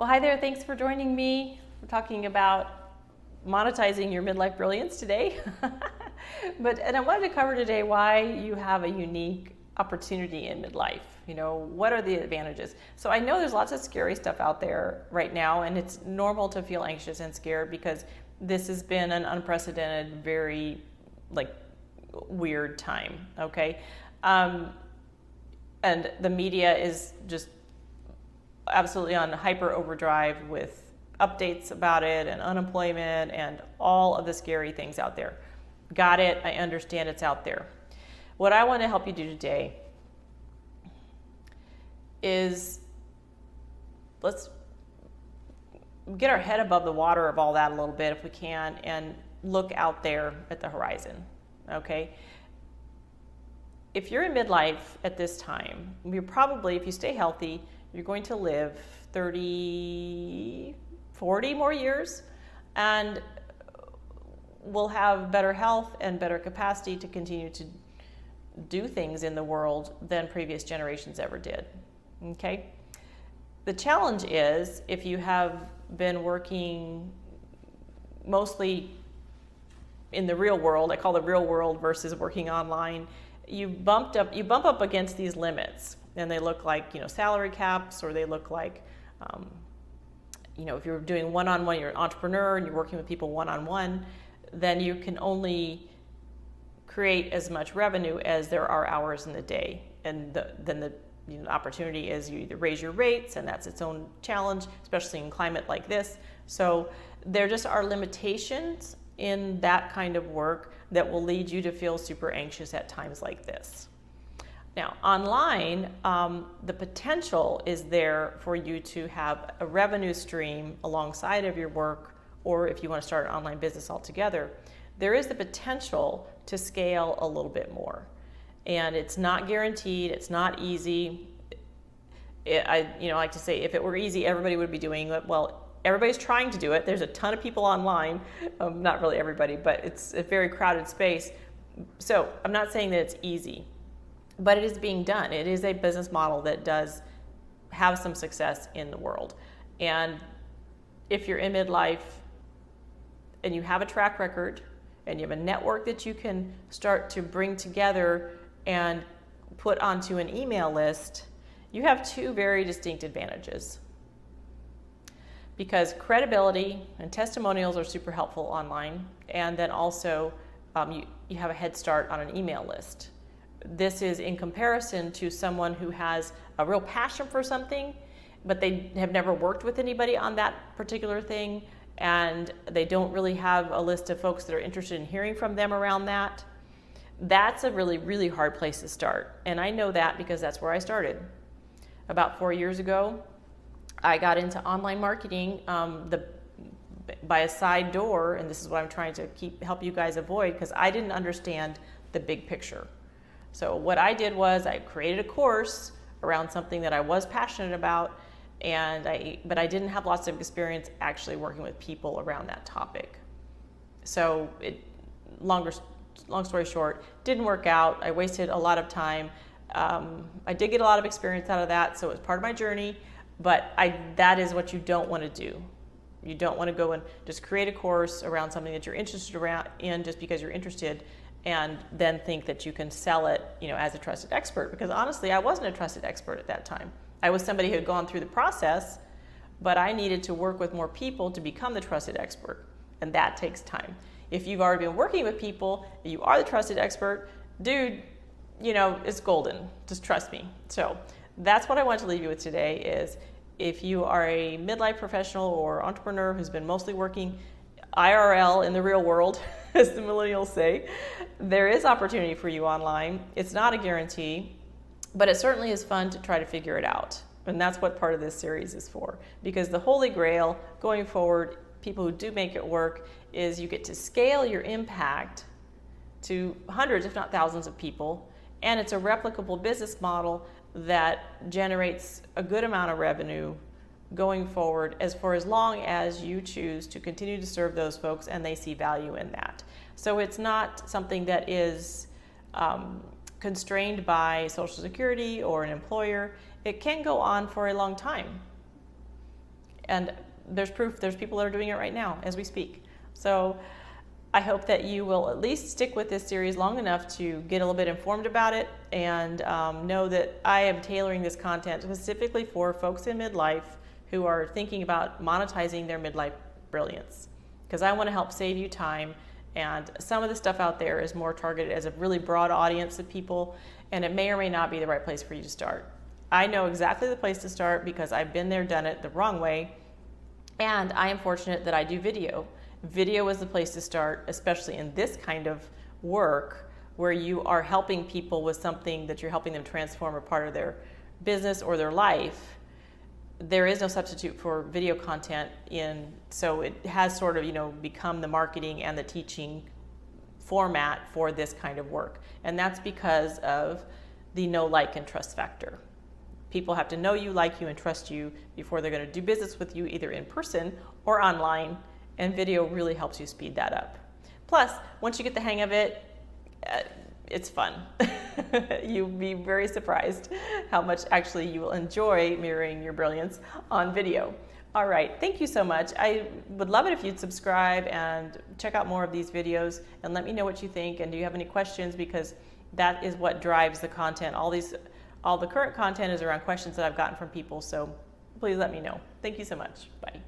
Well, hi there. Thanks for joining me. We're talking about monetizing your midlife brilliance today. And I wanted to cover today why you have a unique opportunity in midlife. What are the advantages? So I know there's lots of scary stuff out there right now, and it's normal to feel anxious and scared because this has been an unprecedented, very weird time, okay? And the media is just absolutely on hyper overdrive with updates about it and unemployment and all of the scary things out there. Got it. I understand it's out there. What I want to help you do today is let's get our head above the water of all that a little bit if we can and look out there at the horizon, okay? If you're in midlife at this time, you're probably, if you stay healthy, you're going to live 30, 40 more years and will have better health and better capacity to continue to do things in the world than previous generations ever did, okay? The challenge is if you have been working mostly in the real world, I call the real world versus working online, you bump up against these limits, and they look like salary caps, or they look like if you're doing one-on-one, you're an entrepreneur and you're working with people one-on-one, then you can only create as much revenue as there are hours in the day, and then the opportunity is you either raise your rates, and that's its own challenge, especially in climate like this. So there just are limitations in that kind of work that will lead you to feel super anxious at times like this. Now, online, the potential is there for you to have a revenue stream alongside of your work, or if you want to start an online business altogether, there is the potential to scale a little bit more. And it's not guaranteed, it's not easy. I like to say, if it were easy, everybody would be doing it. Well, everybody's trying to do it. There's a ton of people online, not really everybody, but it's a very crowded space. So I'm not saying that it's easy, but it is being done. It is a business model that does have some success in the world. And if you're in midlife and you have a track record and you have a network that you can start to bring together and put onto an email list, you have two very distinct advantages. Because credibility and testimonials are super helpful online, and then also you have a head start on an email list. This is in comparison to someone who has a real passion for something, but they have never worked with anybody on that particular thing, and they don't really have a list of folks that are interested in hearing from them around that. That's a really, really hard place to start. And I know that because that's where I started. About 4 years ago, I got into online marketing by a side door, and this is what I'm trying to help you guys avoid, because I didn't understand the big picture. So what I did was I created a course around something that I was passionate about, but I didn't have lots of experience actually working with people around that topic. So long story short, didn't work out. I wasted a lot of time. I did get a lot of experience out of that, so it was part of my journey, but that is what you don't want to do. You don't want to go and just create a course around something that you're interested in just because you're interested, and then think that you can sell it, as a trusted expert. Because honestly, I wasn't a trusted expert at that time. I was somebody who had gone through the process, but I needed to work with more people to become the trusted expert, and that takes time. If you've already been working with people, you are the trusted expert, dude, it's golden. Just trust me. So that's what I want to leave you with today is, if you are a midlife professional or entrepreneur who's been mostly working IRL in the real world, as the millennials say, there is opportunity for you online. It's not a guarantee, but it certainly is fun to try to figure it out. And that's what part of this series is for. Because the holy grail going forward, people who do make it work, is you get to scale your impact to hundreds, if not thousands of people. And it's a replicable business model that generates a good amount of revenue going forward for as long as you choose to continue to serve those folks and they see value in that. So it's not something that is constrained by Social Security or an employer. It can go on for a long time. And there's proof, there's people that are doing it right now as we speak. So I hope that you will at least stick with this series long enough to get a little bit informed about it, and know that I am tailoring this content specifically for folks in midlife who are thinking about monetizing their midlife brilliance, because I want to help save you time. And some of the stuff out there is more targeted as a really broad audience of people, and it may or may not be the right place for you to start. I know exactly the place to start because I've been there, done it the wrong way, and I am fortunate that I do video. Video is the place to start, especially in this kind of work where you are helping people with something that you're helping them transform a part of their business or their life. There is no substitute for video content so it has sort of, become the marketing and the teaching format for this kind of work. And that's because of the know, like, and trust factor. People have to know you, like you, and trust you before they're going to do business with you, either in person or online. And video really helps you speed that up. Plus, once you get the hang of it, it's fun. You'll be very surprised how much actually you will enjoy mirroring your brilliance on video. All right, thank you so much. I would love it if you'd subscribe and check out more of these videos and let me know what you think. And do you have any questions? Because that is what drives the content. All the current content is around questions that I've gotten from people. So please let me know. Thank you so much. Bye.